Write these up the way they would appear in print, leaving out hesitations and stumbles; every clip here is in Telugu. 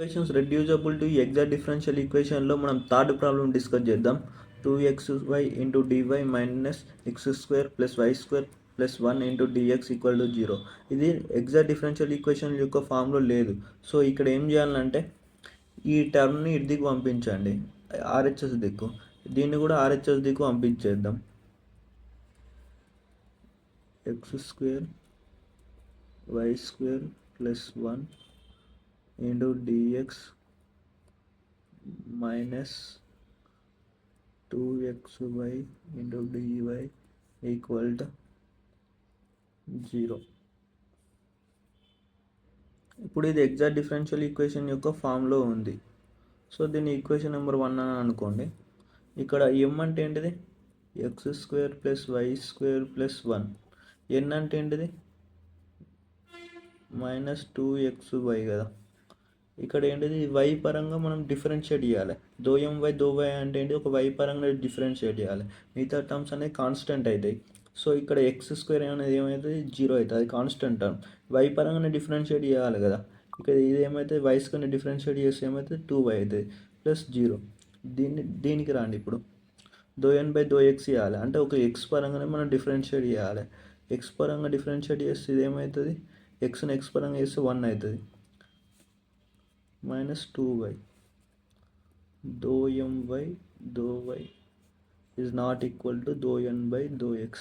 Equations reducible to exact differential ఈక్వేషన్లో మనం థర్డ్ ప్రాబ్లం డిస్కస్ చేద్దాం. 2xy into dy minus x square plus y square plus 1 into dx equal to 0. ఇది ఎగ్జాక్ట్ డిఫరెన్షియల్ ఈక్వేషన్ యొక్క ఫామ్లో లేదు. సో ఇక్కడ ఏం చేయాలంటే ఈ టర్మ్ని ఇదికి పంపించండి, ఆర్హెచ్ఎస్ దిక్కు. దీన్ని కూడా ఆర్హెచ్ఎస్ దిక్కు పంపించేద్దాం. X square y square plus 1 into dx minus 2xy into dy equal to 0. ఇప్పుడు ఇది ఎగ్జాక్ట్ డిఫరెన్షియల్ ఈక్వేషన్ యొక్క ఫామ్లో ఉంది. సో దీన్ని ఈక్వేషన్ నెంబర్ 1 అని అనుకోండి. ఇక్కడ m అంటే ఏంటిది? X square plus y square plus 1. n అంటే ఏంటిది? మైనస్ 2xy కదా. ఇక్కడ ఏంటిది? వై పరంగా మనం డిఫరెన్షియేట్ చేయాలి. దో ఎం వై దో వై అంటే ఏంటి? ఒక వై పరంగా డిఫరెన్షియేట్ చేయాలి. మిగతా టర్మ్స్ అనేవి కాన్స్టెంట్ అవుతాయి. సో ఇక్కడ ఎక్స్ స్క్వేర్ అనేది ఏమవుతుంది? 0 అవుతుంది. అది కాన్స్టెంట్ టర్మ్. వై పరంగానే డిఫరెన్షియేట్ చేయాలి కదా. ఇక్కడ ఇది ఏమవుతుంది? వై స్క్వేర్ని డిఫరెన్షియేట్ చేస్తే ఏమవుతుంది? 2y అవుతుంది ప్లస్ 0. దీనికి రాండి. ఇప్పుడు దో ఎన్ బై దో ఎక్స్ చేయాలి అంటే ఒక ఎక్స్ పరంగానే మనం డిఫరెన్షియేట్ చేయాలి. ఎక్స్ పరంగా డిఫరెన్షియేట్ చేస్తే ఇది ఏమవుతుంది? ఎక్స్ని ఎక్స్ పరంగా చేస్తే 1 అవుతుంది minus 2y. dou my dou y is not equal to dou n by dou x.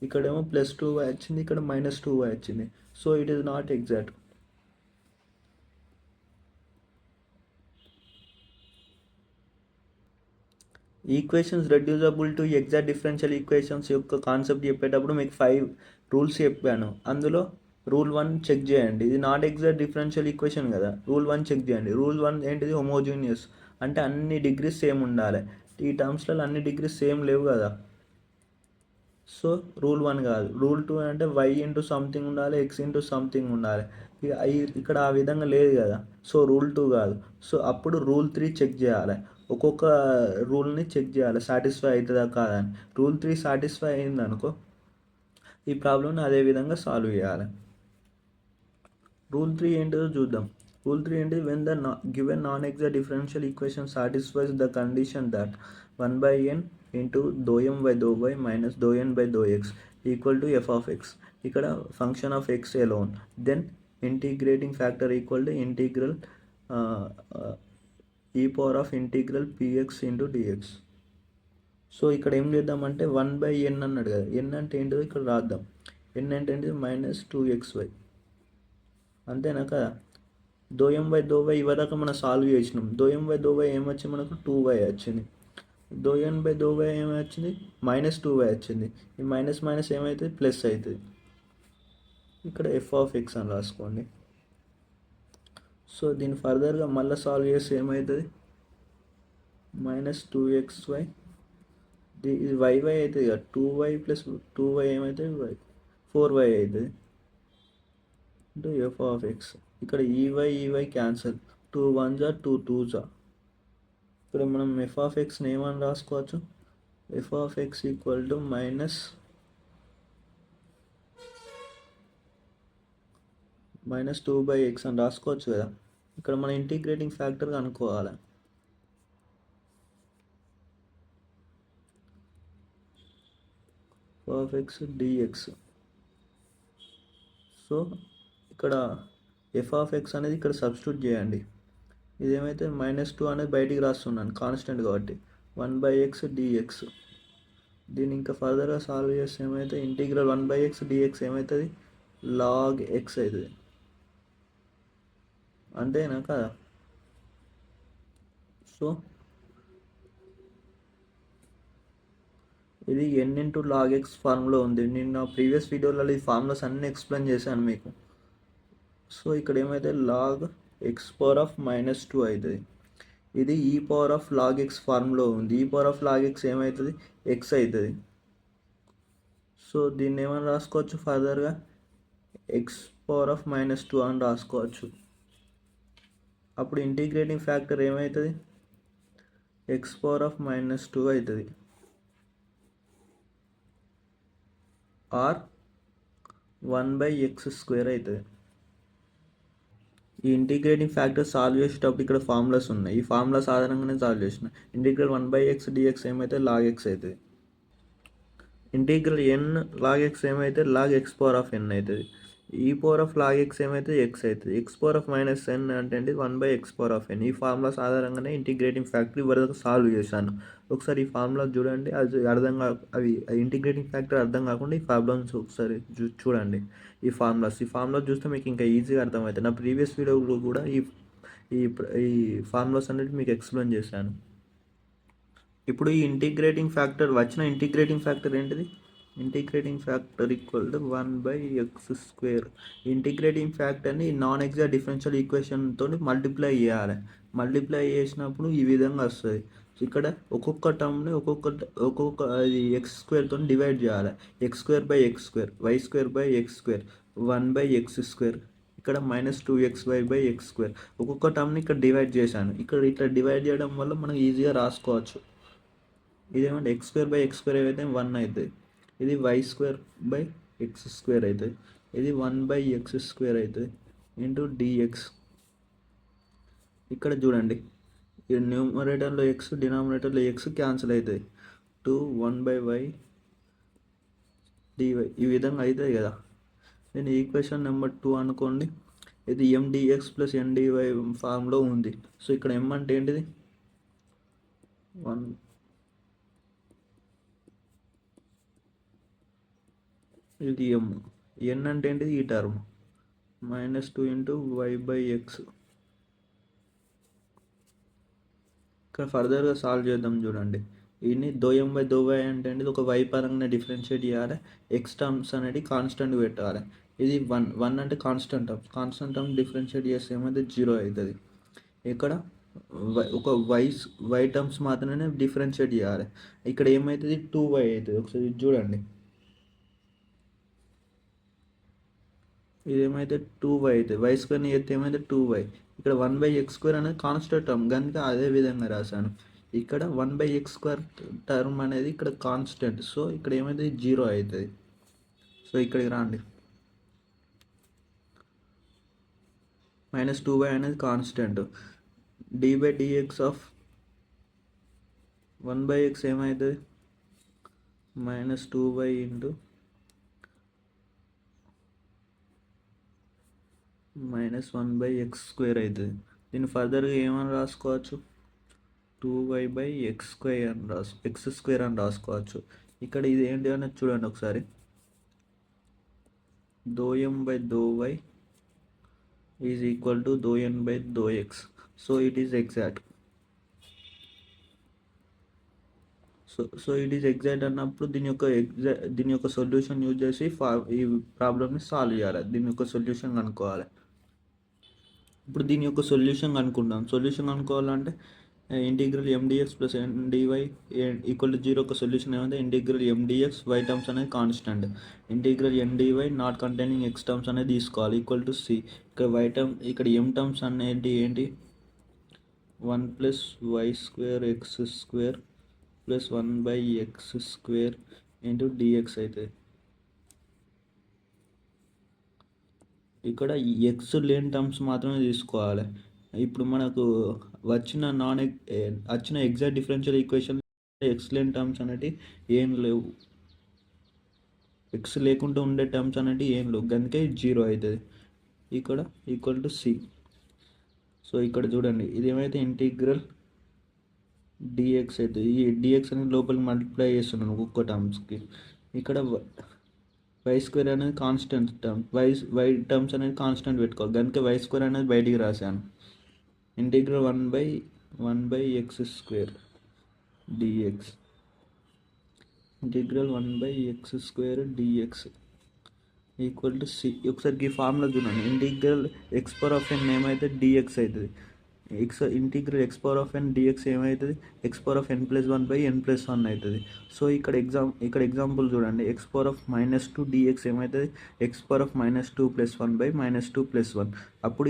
ఇక్కడేమో ప్లస్ 2y వచ్చింది, ఇక్కడ మైనస్ 2y వచ్చింది. So it is not exact. Equations reducible to exact differential equations యొక్క కాన్సెప్ట్ చెప్పేటప్పుడు మీకు 5 రూల్స్ చెప్పాను. అందులో రూల్ 1 చెక్ చేయండి. ఇది నాట్ ఎగ్జాక్ట్ డిఫరెన్షియల్ ఈక్వేషన్ కదా. రూల్ 1 చెక్ చేయండి. రూల్ 1 ఏంటిది? హోమోజీనియస్ అంటే అన్ని డిగ్రీస్ సేమ్ ఉండాలి. ఈ టర్మ్స్లలో అన్ని డిగ్రీస్ సేమ్ లేవు కదా. సో రూల్ 1 కాదు. రూల్ 2 అంటే వై ఇంటూ సంథింగ్ ఉండాలి, ఎక్స్ ఇంటూ సంథింగ్ ఉండాలి. ఇక్కడ ఆ విధంగా లేదు కదా. సో రూల్ 2 కాదు. సో అప్పుడు రూల్ 3 చెక్ చేయాలి. ఒక్కొక్క రూల్ని చెక్ చేయాలి సాటిస్ఫై అవుతుందా కాదని. రూల్ 3 సాటిస్ఫై అయింది అనుకో, ఈ ప్రాబ్లమ్ని అదే విధంగా సాల్వ్ చేయాలి. రూల్ 3 ఏంటో చూద్దాం. రూల్ 3 ఏంటి? When the given non exact differential equation satisfies the condition that 1 by n into doe M by though y minus doe N by though x equal to F of x. ఇక్కడ function of x alone. Then integrating factor equal to integral e power of integral P x into dx. So ఇక్కడ ఏం చేద్దామంటే 1 by n అన్నాడు కదా. n అంటే ఏంటిదో ఇక్కడ రాద్దాం. n అంటే ఏంటిది? Minus 2xy. అంతేనా కదా. దో ఎం బై దో వై ఇవదాకా మనం సాల్వ్ చేసినాం. దో ఎం బై దో వై ఏమొచ్చింది మనకు? 2y వచ్చింది. దో ఎన్ బై దో వై ఏమొచ్చింది? మైనస్ 2y వచ్చింది. ఈ మైనస్ మైనస్ ఏమవుతుంది? ప్లస్ అవుతుంది. ఇక్కడ ఎఫ్ ఆఫ్ ఎక్స్ అని రాసుకోండి. సో దీన్ని ఫర్దర్గా మళ్ళీ సాల్వ్ చేస్తే ఏమవుతుంది? మైనస్ 2xy ఇది వైవై అవుతుంది కదా. 2y ప్లస్ 2y ఏమవుతుంది? 4y అవుతుంది ఇంటూ ఎఫ్ ఆఫ్ ఎక్స్. ఇక్కడ ఈవై క్యాన్సల్. 2 1s 2 2s. ఇక్కడ మనం ఎఫ్ ఆఫ్ ఎక్స్ని ఏమని రాసుకోవచ్చు? F of x equal to minus 2/x అని రాసుకోవచ్చు కదా. ఇక్కడ మన ఇంటిగ్రేటింగ్ ఫ్యాక్టర్ కనుక్కోవాలి. F of x dx. So ఇక్కడ ఎఫ్ ఆఫ్ ఎక్స్ అనేది ఇక్కడ సబ్స్టిట్యూట్ చేయండి. ఇదేమైతే -2 అనేది బయటికి రాస్తున్నాను కాన్స్టెంట్ కాబట్టి. 1/x dx. దీన్ని ఇంకా ఫర్దర్గా సాల్వ్ చేస్తే ఏమైతే ఇంటిగ్రల్ 1/x dx ఏమవుతుంది? లాగ్ ఎక్స్ అవుతుంది. అంతేనా కదా. సో ఇది n into log x formula ఉంది. నేను నా ప్రీవియస్ వీడియోలలో ఈ ఫార్ములాస్ అన్నీ ఎక్స్ప్లెయిన్ చేశాను మీకు. సో ఇక్కడ ఏమైతే లాగ్ ఎక్స్ పవర్ ఆఫ్ -2 అవుతుంది. ఇది ఈ power of log x formula ఉంది. ఈ పవర్ ఆఫ్ లాగ్ ఎక్స్ ఏమవుతుంది? ఎక్స్ అవుతుంది. సో దీన్ని ఏమని రాసుకోవచ్చు ఫర్దర్గా? ఎక్స్ పవర్ ఆఫ్ -2 అని రాసుకోవచ్చు. అప్పుడు ఇంటిగ్రేటింగ్ ఫ్యాక్టర్ ఏమవుతుంది? ఎక్స్ పవర్ ఆఫ్ -2 అవుతుంది. ఆర్ 1/x² అవుతుంది. ఈ ఇంటిగ్రేటింగ్ ఫ్యాక్టర్ సాల్వ్ చేసేటప్పుడు ఇక్కడ ఫార్ములాస్ ఉన్నాయి. ఈ ఫార్ములాస్ ఆధారంగానే సాల్వ్ చేసిన. ఇంటిగ్రల్ 1/x dx ఏమైతే log x అవుతుంది. ఇంటిగ్రల్ n log x ఏమైతే log x power of n అవుతుంది. ఈ పవర్ ఆఫ్ log x ఏమైతే x అవుతుంది. x power of minus n అంటే 1/x పవర్ ఆఫ్ n. ఈ ఫార్ములాస్ ఆధారంగానే ఇంటిగ్రేటింగ్ ఫ్యాక్టర్ వరకు సాల్వ్ చేశాను. ఒకసారి ఈ ఫార్ములా చూడండి. అది అవి ఇంటిగ్రేటింగ్ ఫ్యాక్టర్ అర్థం కాకుండా ఈ ప్రాబ్లమ్స్ ఒకసారి చూడండి. ఈ ఫార్ములాస్ చూస్తే మీకు ఇంకా ఈజీగా అర్థమవుతుంది. నా ప్రీవియస్ వీడియోలో కూడా ఈ ఈ ఈ ఫార్ములాస్ అనేది మీకు ఎక్స్ప్లెయిన్ చేశాను. ఇప్పుడు ఈ ఇంటిగ్రేటింగ్ ఫ్యాక్టర్ ఇంటిగ్రేటింగ్ ఫ్యాక్టర్ ఏంటిది? Integrating factor equal to 1/x². Integrating ఫ్యాక్టర్ని నాన్ ఎగ్జాక్ట్ డిఫరెన్షియల్ ఈక్వేషన్తో మల్టిప్లై చేయాలి. మల్టిప్లై చేసినప్పుడు ఈ విధంగా వస్తుంది. ఇక్కడ ఒక్కొక్క టర్మ్ని ఒక్కొక్క అది x² డివైడ్ చేయాలి. x²/x², y²/x², 1/x², ఇక్కడ -2xy/x². ఒక్కొక్క టర్మ్ని ఇక్కడ డివైడ్ చేశాను. ఇక్కడ ఇట్లా డివైడ్ చేయడం వల్ల మనం ఈజీగా రాసుకోవచ్చు. ఇదేమంటే x²/x² అయితే 1 అవుతుంది. ఇది y²/x² అవుతుంది. ఇది 1/x² అవుతుంది ఇంటూ dx. ఇక్కడ చూడండి, ఈ న్యూమరేటర్లో x, డినామినేటర్లో x క్యాన్సిల్ అవుతుంది. 1/y dy ఈ విధంగా అవుతుంది కదా. నేను ఈక్వేషన్ నెంబర్ 2 అనుకోండి. ఇది mdx ప్లస్ ndy ఫామ్లో ఉంది. సో ఇక్కడ m అంటే ఏంటిది? 1. ఇది n అంటే ఏంటిది? ఈ టర్మ్ -2 ఇంటూ y/x. ఇక్కడ ఫర్దర్గా సాల్వ్ చేద్దాం. చూడండి, ఇది ∂m/∂y అంటే ఏంటిది? ఒక y పరంగా డిఫరెన్షియేట్ చేయాలి. x టర్మ్స్ అనేది కాన్స్టెంట్ పెట్టాలి. ఇది 1 అంటే కాన్స్టెంట్ టర్మ్ డిఫరెన్షియేట్ చేస్తే ఏమైతే 0 అవుతుంది. ఇక్కడ ఒక y టర్మ్స్ మాత్రమే డిఫరెన్షియేట్ చేయాలి. ఇక్కడ ఏమవుతుంది? 2y అవుతుంది. ఒకసారి చూడండి, ఇదేమైతే 2y అవుతుంది. y² ఎత్తే ఏమైతే 2y. ఇక్కడ 1/x² అనేది కాన్స్టెంట్ టర్మ్ కనుక అదే విధంగా రాశాను. ఇక్కడ 1/x² టర్మ్ అనేది ఇక్కడ కాన్స్టెంట్. సో ఇక్కడ ఏమైతే 0 అవుతుంది. సో ఇక్కడికి రాండి. -2y అనేది కాన్స్టెంట్. d/dx ఆఫ్ 1/x ఏమవుతుంది? -2y ఇంటూ -1/x² అవుతుంది. దీన్ని ఫర్దర్గా ఏమని రాసుకోవచ్చు? 2y/x² అని రాసుకోవచ్చు. ఇక్కడ ఇది ఏంటి అనేది చూడండి ఒకసారి. ∂m/∂y is equal to ∂n/∂x. So it is exact. So it is exact అన్నప్పుడు దీని యొక్క సొల్యూషన్ యూజ్ చేసి ఈ ప్రాబ్లమ్ని సాల్వ్ చేయాలి. దీని యొక్క సొల్యూషన్ కనుక్కోవాలి. ఇప్పుడు దీని యొక్క సొల్యూషన్ కనుక్కుంటాం. సొల్యూషన్ కనుక్కోవాలంటే integral mdx plus ndy equal to 0 ఒక సొల్యూషన్ ఏమైతే ఇంటిగ్రల్ mdx y టర్మ్స్ అనేది constant. Integral ndy not containing x terms అనేది తీసుకోవాలి ఈక్వల్ టు c. ఇక్కడ y టర్మ్, ఇక్కడ m టర్మ్స్ అనేది ఏంటి? 1+y²x² plus 1/x² into dx అవుతుంది. ఇక్కడ ఎక్స్ లేని టర్మ్స్ మాత్రమే తీసుకోవాలి. ఇప్పుడు మనకు వచ్చిన ఎగ్జాక్ట్ డిఫరెన్షియల్ ఈక్వేషన్ ఎక్స్ లేని టర్మ్స్ అనేవి ఏం లేవు. ఎక్స్ లేకుండా ఉండే టర్మ్స్ అనేవి ఏం లేవు కనుక 0 అవుతుంది. ఇక్కడ ఈక్వల్ టు సి. సో ఇక్కడ చూడండి, ఇది ఏమైతే ఇంటిగ్రల్ dx అవుతుంది. ఈ dx అనేది లోపలికి మల్టిప్లై చేస్తున్నాను ఒక్కొక్క టర్మ్స్కి. ఇక్కడ y² అనేది కాన్స్టెంట్ టర్మ్, y టర్మ్స్ అనేది కాన్స్టెంట్ పెట్టుకోవాలి కనుక y² అనేది బయటికి రాశాను. Integral 1/x² dx. Integral 1/x² dx equal to c. ఒకసారి ఈ ఫార్ములా చూడండి. ఇంటిగ్రల్ x⁴n ఏమైతే dx అవుతుంది. ఇంటిగ్రల్ x⁴n dx ఏమవుతుంది? xn+1/n+1 అవుతుంది. సో ఇక్కడ ఎగ్జాంపుల్ చూడండి. x⁻−2 dx ఏమవుతుంది? x⁻−2+1/−2+1. అప్పుడు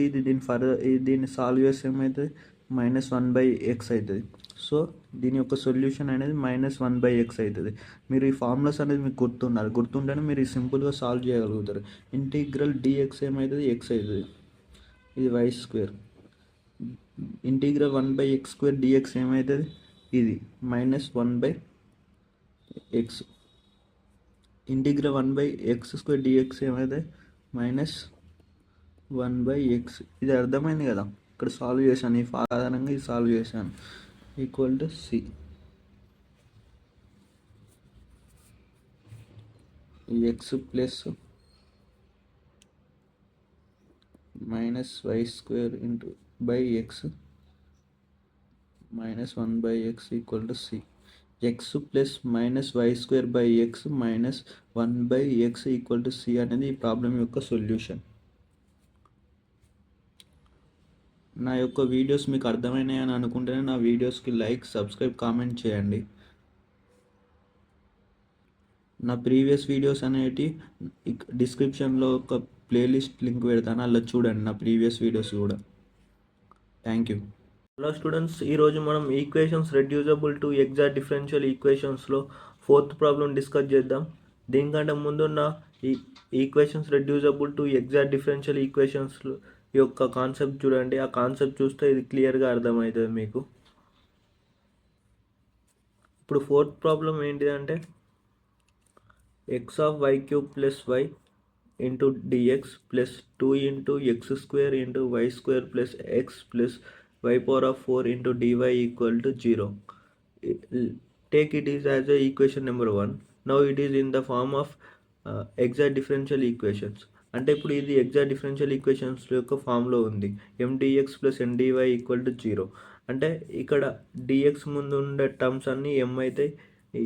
దీన్ని సాల్వ్ చేస్తే ఏమవుతుంది? -1/x అవుతుంది. సో దీని యొక్క సొల్యూషన్ అనేది -1/x అవుతుంది. మీరు ఈ ఫార్ములాస్ అనేది మీకు గుర్తుంటేనే మీరు సింపుల్గా సాల్వ్ చేయగలుగుతారు. ఇంటిగ్రల్ dx ఏమవుతుంది? x అవుతుంది. ఇది y square. Integral 1/x² dx ఏమవుతుంది, ఇది -1/x. ఇంటిగ్రల్ 1/x² dx ఏమవుతుంది, -1/x. ఇది అర్థమైంది కదా, ఇక్కడ సాల్వ్ చేశాను, ఈ ఆధారంగా ఇది సాల్వ్ చేశాను. Equal to c. X plus -y² by x -1/x equal to c. X plus -y² by x -1/x equal to c అనేది ఈ ప్రాబ్లం యొక్క సొల్యూషన్. నా యొక్క వీడియోస్ మీకు అర్థమైనాయి అని అనుకుంటేనే నా వీడియోస్కి లైక్, సబ్స్క్రైబ్, కామెంట్ చేయండి. నా ప్రీవియస్ వీడియోస్ అనేటి డిస్క్రిప్షన్లో ఒక ప్లేలిస్ట్ లింక్ పెడతాను, అలా చూడండి నా ప్రీవియస్ వీడియోస్ కూడా. Thank you. హలో స్టూడెంట్స్, ఈరోజు మనం equations reducible to exact differential ఈక్వేషన్స్లో 4th ప్రాబ్లం డిస్కస్ చేద్దాం. దీనికంటే ముందున్న ఈ equations reducible to exact differential equations యొక్క కాన్సెప్ట్ చూడండి. ఆ కాన్సెప్ట్ చూస్తే ఇది క్లియర్గా అర్థమవుతుంది మీకు. ఇప్పుడు 4th ప్రాబ్లం ఏంటిదంటే x(y³ + y into dx plus 2 into x² into y² plus x plus y⁴ into dy equal to 0. Take it is as a equation number 1. Now it is in the form of exact differential equations. అంటే ఇప్పుడు ఇది ఎగ్జాక్ట్ డిఫరెన్షియల్ ఈక్వేషన్స్ యొక్క ఫామ్లో ఉంది. mdx plus ndy equal to 0. అంటే ఇక్కడ dx ముందు ఉండే టర్మ్స్ అన్నీ m అవుతాయి,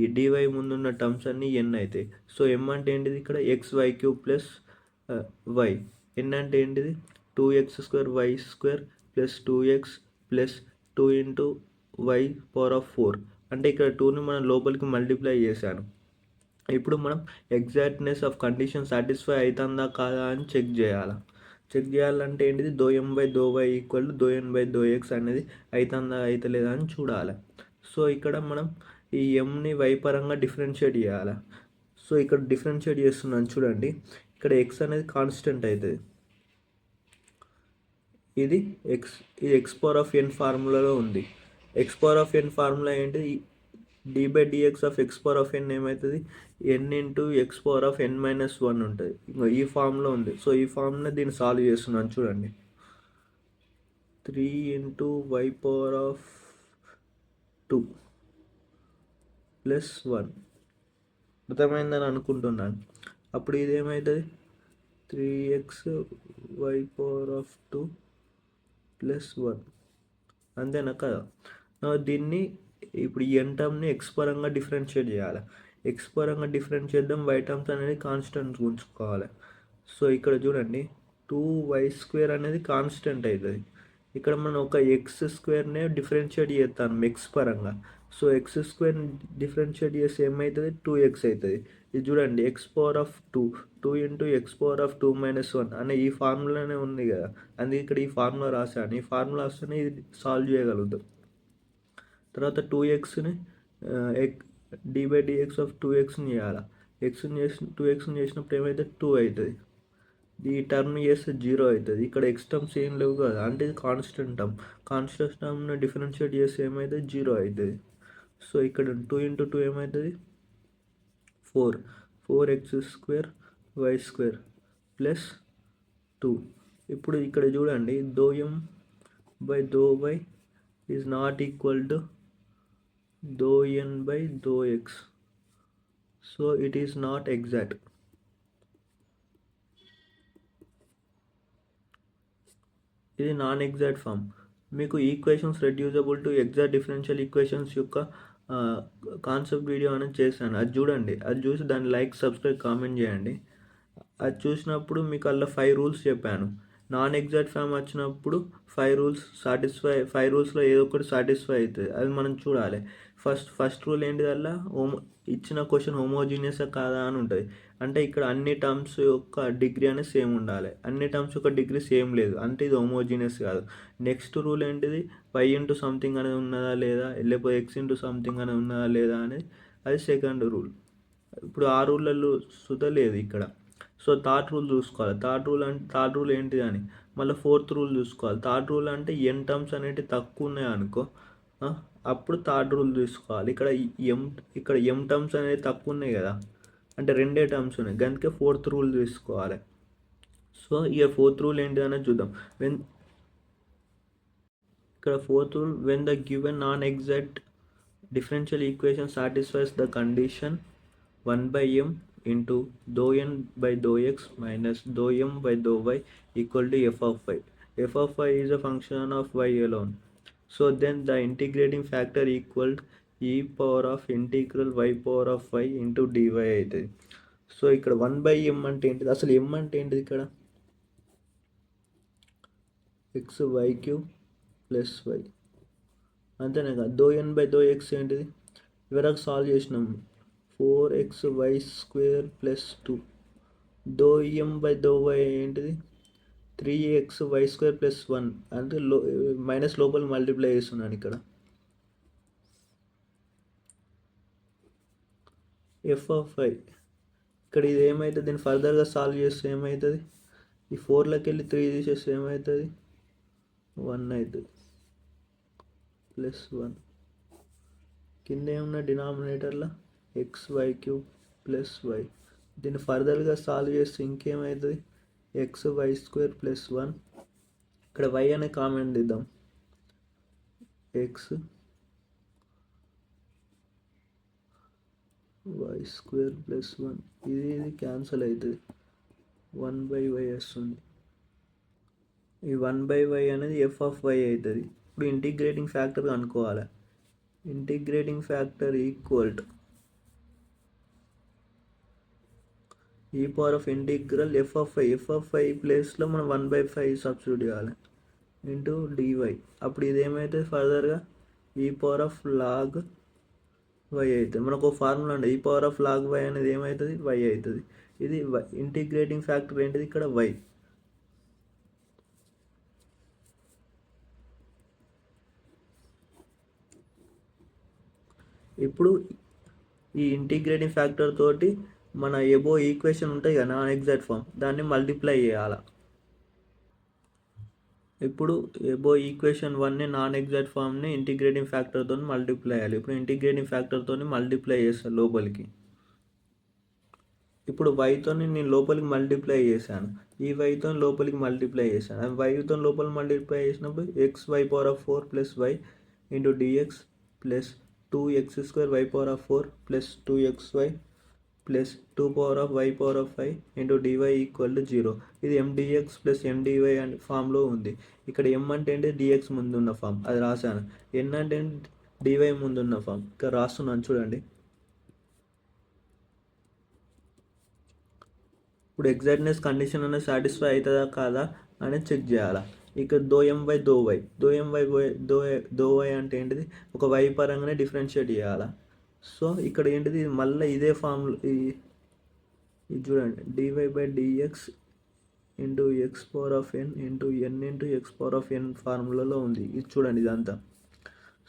ఈ dy ముందున్న టర్మ్స్ అన్నీ n అవుతాయి. సో m అంటే ఏంటిది, ఇక్కడ xy³ ప్లస్ y. n అంటే ఏంటిది, 2x² y² plus 2x plus 2 into y⁴. అంటే ఇక్కడ 2ని మనం లోపలికి మల్టిప్లై చేశాను. ఇప్పుడు మనం ఎగ్జాక్ట్నెస్ ఆఫ్ కండిషన్ సాటిస్ఫై అవుతుందా కాదా అని చెక్ చేయాలంటే ఏంటిది, ∂m/∂y ఈక్వల్ టు ∂n/∂x అనేది అవుతుందా అవుతలేదా అని చూడాలి. సో ఇక్కడ మనం ఈ mని y పరంగా డిఫరెన్షియేట్ చేయాలి. సో ఇక్కడ డిఫరెన్షియేట్ చేస్తున్నాను చూడండి. ఇక్కడ x అనేది కాన్స్టెంట్ అవుతుంది, ఇది x⁴n ఫార్ములాలో ఉంది. x⁴n ఫార్ములా ఏంటి, d/dx ఆఫ్ x⁴n ఏమవుతుంది, n ఇంటూ x⁴n-1 ఉంటుంది. ఈ ఫామ్లో ఉంది. సో ఈ ఫామ్ని దీన్ని సాల్వ్ చేస్తున్నాను చూడండి. 3 ఇంటూ y⁴2 ప్లస్ 1 అర్థమైందని అనుకుంటున్నాను. అప్పుడు ఇది ఏమవుతుంది, 3x y⁴2 ప్లస్ 1, అంతేనా కదా. దీన్ని ఇప్పుడు ఈ n టర్మ్ని x పరంగా డిఫరెన్షియేట్ చేయాలి. x పరంగా డిఫరెన్షియేట్ చేద్దాం, y టర్మ్స్ అనేది కాన్స్టెంట్ ఉంచుకోవాలి. సో ఇక్కడ చూడండి, 2y² అనేది కాన్స్టెంట్ అవుతుంది. ఇక్కడ మనం ఒక x²నే డిఫరెన్షియేట్ చేస్తాను x పరంగా. సో x² డిఫరెన్షియేట్ చేస్తే ఏమవుతుంది, 2x అవుతుంది. ఇది చూడండి, x⁴2 ఇంటూ x⁴2-1 అనే ఈ ఫార్ములానే ఉంది కదా, అందుకే ఇక్కడ ఈ ఫార్ములా రాశాను. ఈ ఫార్ములా వస్తేనే ఇది సాల్వ్ చేయగలుగుతాం. తర్వాత 2xని d/dx ఆఫ్ 2xని చేయాలి. 2xని చేసినప్పుడు ఏమైతే 2 అవుతుంది. ఈ టర్మ్ చేస్తే 0 అవుతుంది. ఇక్కడ x టర్మ్స్ ఏం లేవు కదా, అంటే ఇది కాన్స్టెంట్ టర్మ్ని డిఫరెన్షియేట్ చేస్తే ఏమైతే 0 అవుతుంది. సో ఇక్కడ 2 ఇంటూ 2 ఏమవుతుంది, 4x² y² ప్లస్ 2. ఇప్పుడు ఇక్కడ చూడండి, ∂m/∂y is not equal to ∂n/∂x. So it is not exact. ఇది నాన్ ఎగ్జాక్ట్ ఫామ్. మీకు equations reducible to exact differential equations యొక్క కాన్సెప్ట్ వీడియో అనేది చేశాను, అది చూడండి. అది చూసి దాన్ని లైక్, సబ్స్క్రైబ్, కామెంట్ చేయండి. అది చూసినప్పుడు మీకు అలా 5 రూల్స్ చెప్పాను. నాన్ ఎగ్జాక్ట్ ఫామ్ వచ్చినప్పుడు 5 రూల్స్లో ఏదో ఒకటి సాటిస్ఫై అవుతుంది, అది మనం చూడాలి. ఫస్ట్ రూల్ ఏంటిదల్లా, ఇచ్చిన క్వశ్చన్ హోమోజీనియస్ కాదా అని ఉంటుంది. అంటే ఇక్కడ అన్ని టర్మ్స్ యొక్క డిగ్రీ అనేది సేమ్ ఉండాలి. అన్ని టర్మ్స్ యొక్క డిగ్రీ సేమ్ లేదు అంటే ఇది హోమోజీనియస్ కాదు. నెక్స్ట్ రూల్ ఏంటిది, y ఇంటూ సంథింగ్ అనేది ఉన్నదా లేదా, లేకపోతే x ఇంటూ సంథింగ్ అనేది ఉన్నదా లేదా అనేది అది సెకండ్ రూల్. ఇప్పుడు ఆ రూళ్ళల్లో సుత లేదు ఇక్కడ. సో థర్డ్ రూల్ చూసుకోవాలి. థర్డ్ రూల్ ఏంటిది అని, మళ్ళీ ఫోర్త్ రూల్ చూసుకోవాలి. థర్డ్ రూల్ అంటే ఎన్ టర్మ్స్ అనేవి తక్కువ ఉన్నాయి అనుకో, అప్పుడు థర్డ్ రూల్ చూసుకోవాలి. ఎం ఇక్కడ ఎం టర్మ్స్ అనేవి తక్కువ ఉన్నాయి కదా, అంటే రెండే టర్మ్స్ ఉన్నాయి, అందుకే ఫోర్త్ రూల్ తీసుకోవాలి. సో ఇక ఫోర్త్ రూల్ ఏంటి అనేది చూద్దాం. ఇక్కడ fourth rule, when the given non exact differential equation satisfies the condition 1 by m into dou n by dou x minus dou m by dou y equal to f of y. F of y is a function of y alone. So then the integrating factor equaled e power of integral y power of y into dy అవుతుంది. సో ఇక్కడ 1 by m అంటే ఏంటిది, అసలు m అంటే ఏంటిది, ఇక్కడ x y cube plus y అంతేనే కదా. దో ఎన్ బై దో ఎక్స్ ఏంటిది, ఇవరకు సాల్వ్ చేసినాం, 4xy² ప్లస్ 2. దో ఎం బై దో వై ఏంటిది, 3xy² ప్లస్ 1, అంటే మైనస్ లోపల మల్టిప్లై చేస్తున్నాను ఇక్కడ. ఎఫ్ ఆఫ్ ఐ ఇక్కడ ఇది ఏమవుతుంది, దీన్ని ఫర్దర్గా సాల్వ్ చేస్తే ఏమవుతుంది, ఈ 4లోకి వెళ్ళి 3 తీసేస్తే ఏమవుతుంది, 1 అవుతుంది ప్లస్ 1. కింద ఏమున్న డినామినేటర్లో xy³ ప్లస్ y. దీన్ని ఫర్దర్గా సాల్వ్ చేస్తే ఇంకేమవుతుంది, xy² ప్లస్ 1. ఇక్కడ y అనే కామెంట్ ఇద్దాం, xy² ప్లస్ 1. ఇది క్యాన్సల్ అవుతుంది, 1/y వస్తుంది. ఈ 1/y అనేది ఎఫ్ ఆఫ్ వై అవుతుంది. ఇప్పుడు ఇంటిగ్రేటింగ్ ఫ్యాక్టర్ కనుక్కోవాలి. ఇంటిగ్రేటింగ్ ఫ్యాక్టర్ ఈక్వల్ టు ఈ power of integral F of I ప్లేస్లో మనం 1/5 సబ్స్టిట్యూట్ చేయాలి ఇంటూ డివై. అప్పుడు ఇది ఏమవుతుంది, ఫర్దర్గా ఈ పవర్ ఆఫ్ లాగ్ వై అవుతుంది. మనకు ఒక ఫార్ములా ఉండే, ఈ పవర్ ఆఫ్ లాగ్ వై అనేది ఏమవుతుంది, వై అవుతుంది. ఇది ఇంటిగ్రేటింగ్ ఫ్యాక్టర్ ఏంటిది, ఇక్కడ వై. ఇప్పుడు ఈ ఇంటిగ్రేటింగ్ ఫ్యాక్టర్ తోటి మన ఎబో ఈక్వేషన్ ఉంటాయి కదా నాన్ ఎగ్జాక్ట్ ఫామ్, దాన్ని మల్టిప్లై చేయాలి. ఇప్పుడు ఎబో ఈక్వేషన్ 1ని నాన్ ఎగ్జాక్ట్ ఫామ్ని ఇంటిగ్రేటింగ్ ఫ్యాక్టర్తో మల్టిప్లై చేయాలి. ఇప్పుడు ఇంటిగ్రేటింగ్ ఫ్యాక్టర్తో మల్టిప్లై చేస్తాను లోపలికి. ఇప్పుడు వైతో నేను లోపలికి మల్టిప్లై చేశాను, ఈ వైతో లోపలికి మల్టిప్లై చేశాను. వైతో లోపల మల్టిప్లై చేసినప్పుడు xy power of 4 plus y into dx plus 2x² y power of 4 plus 2xy plus 2 power of y power of 5 into dy equal to 0. ఇది mdx ప్లస్ mdy అనే ఫామ్లో ఉంది. ఇక్కడ m అంటే ఏంటి, dx ముందున్న ఫామ్, అది రాశాను. n అంటే dy ముందున్న ఫామ్, ఇక్కడ రాస్తున్నాను చూడండి. ఇప్పుడు ఎగ్జాక్ట్నెస్ కండిషన్ అనేది సాటిస్ఫై అవుతుందా కాదా అనేది చెక్ చేయాలా. ఇక doe M by though y, doe y అంటే ఏంటిది, ఒక వై పరంగానే డిఫరెన్షియేట్ చేయాలా. సో ఇక్కడ ఏంటిది, మళ్ళీ ఇదే ఫామ్లో ఇది చూడండి, dy by dx into x power of n into n into x power of n ఫార్ములాలో ఉంది. ఇది చూడండి ఇదంతా.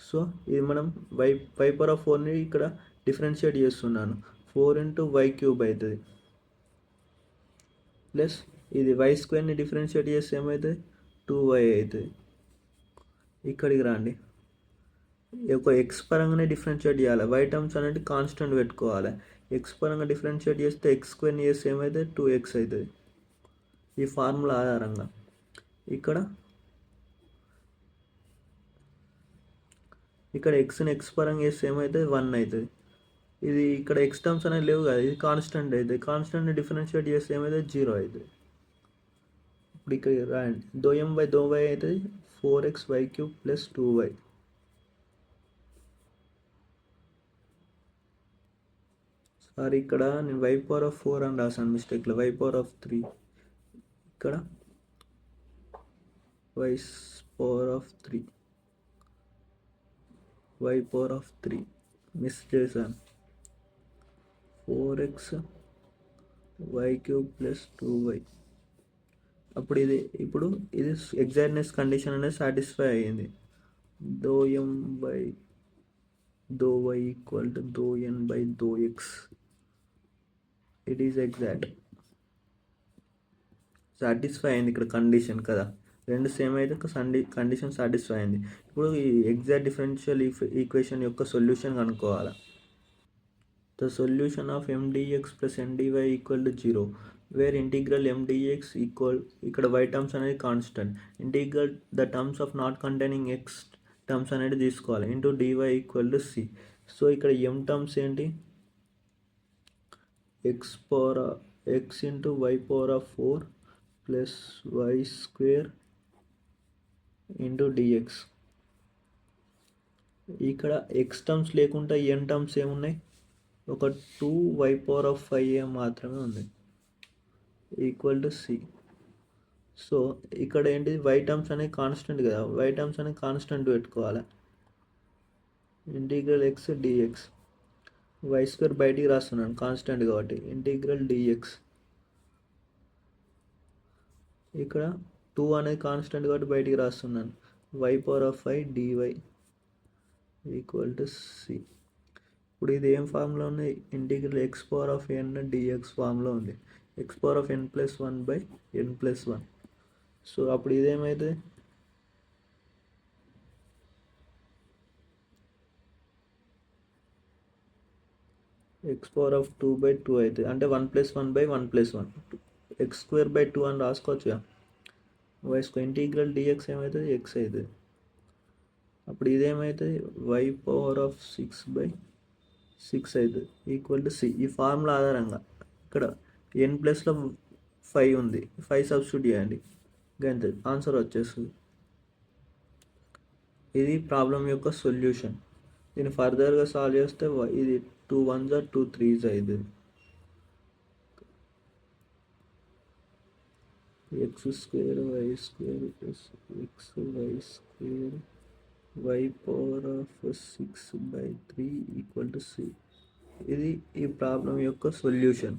సో ఇది మనం వై పవర్ ఆఫ్ 4ని ఇక్కడ డిఫరెన్షియేట్ చేస్తున్నాను, 4 ఇంటూ y³ అవుతుంది ప్లస్ ఇది y² డిఫరెన్షియేట్ చేస్తే ఏమవుతుంది, 2y అవుతుంది. ఇక్కడికి రండి, ఒక ఎక్స్ పరంగానే డిఫరెన్షియేట్ చేయాలి, y టర్మ్స్ అనేది కాన్స్టెంట్ పెట్టుకోవాలి. ఎక్స్ పరంగా డిఫరెన్షియేట్ చేస్తే x² చేస్తే ఏమవుతుంది, 2x అవుతుంది. ఈ ఫార్ములా ఆధారంగా ఇక్కడ ఎక్స్ని ఎక్స్ పరంగా చేస్తే ఏమవుతుంది, 1 అవుతుంది. ఇది ఇక్కడ ఎక్స్ టర్మ్స్ అనేవి లేవు కదా, ఇది కాన్స్టెంట్ అవుతుంది. కాన్స్టెంట్ని డిఫరెన్షియేట్ చేస్తే ఏమవుతుంది, 0 అవుతుంది. ఇప్పుడు ఇక్కడ రాయండి, దో ఎం బై దో వై అవుతుంది 4xy³ ప్లస్ 2y. సారీ ఇక్కడ నేను y పవర్ ఆఫ్ 4 అని రాసాను మిస్టేక్లో, y పవర్ ఆఫ్ 3, ఇక్కడ y పవర్ ఆఫ్ 3 మిస్ చేశాను. 4xy³ plus 2y. ఇప్పుడు ఇది ఎగ్జాక్ట్నెస్ కండిషన్ అనేది సాటిస్ఫై అయ్యింది. D M by though y equal to d N by though x, it is exact, satisfy అయింది ఇక్కడ కండిషన్ కదా. రెండు సేమ్ అయితే కండిషన్ సాటిస్ఫై అయింది. ఇప్పుడు ఈ ఎగ్జాక్ట్ డిఫరెన్షియల్ ఈక్వేషన్ యొక్క సొల్యూషన్ కనుక్కోవాలి. The solution of mdx plus ndy equal to 0 where integral mdx equal, ఇక్కడ y టర్మ్స్ అనేది constant, integral the terms of not containing x terms అనేది తీసుకోవాలి, into dy equal to c. So ఇక్కడ m టర్మ్స్ ఏంటి, x into y power of 4 plus y square into dx. ఇక్కడ x టర్మ్స్ లేకుండా n టర్మ్స్ ఏమున్నాయి, ఒక 2y పవర్ ఆఫ్ 5a మాత్రమే ఉంది, ఈక్వల్ టు c. సో ఇక్కడ ఏంటి, y టర్మ్స్ అనేది కాన్స్టెంట్ కదా, y టర్మ్స్ అనేది కాన్స్టెంట్ పెట్టుకోవాలి, integral x dx, y square బయటికి రాస్తున్నాను కాన్స్టెంట్ కాబట్టి, ఇంటిగ్రల్ dx. ఇక్కడ 2 అనేది కాన్స్టెంట్ కాబట్టి బయటికి రాస్తున్నాను, y power of 5 dy equal to c. ఇప్పుడు ఇది ఏం ఫామ్లో ఉంది, integral x power of n dx ఫామ్లో ఉంది, x power of n plus 1 by n plus 1. So అప్పుడు ఇదేమైతే x పవర్ ఆఫ్ 2 బై 2 అవుతుంది, అంటే 1 plus 1 by 1 plus 1, x square by 2 అని రాసుకోవచ్చుగా, y స్క్వేర్ ఇంటిగ్రల్ dx ఏమవుతుంది, x అవుతుంది. అప్పుడు ఇదేమవుతుంది, y పవర్ ఆఫ్ 6 బై 6 అవుతుంది, ఈక్వల్ టు c. ఈ ఫార్ములా ఆధారంగా ఇక్కడ n ప్లస్లో 5 ఉంది, 5 సబ్స్టిట్యూట్ చేయండి, గంతే ఆన్సర్ వచ్చేస్తుంది. ఇది ప్రాబ్లం యొక్క సొల్యూషన్. దీన్ని ఫర్దర్గా సాల్వ్ చేస్తే ఇది 2 1s 2 3s అవుతుంది, x square y square plus x y square y power of 6 by 3 equal to c. ఇది ఈ ప్రాబ్లం యొక్క సొల్యూషన్.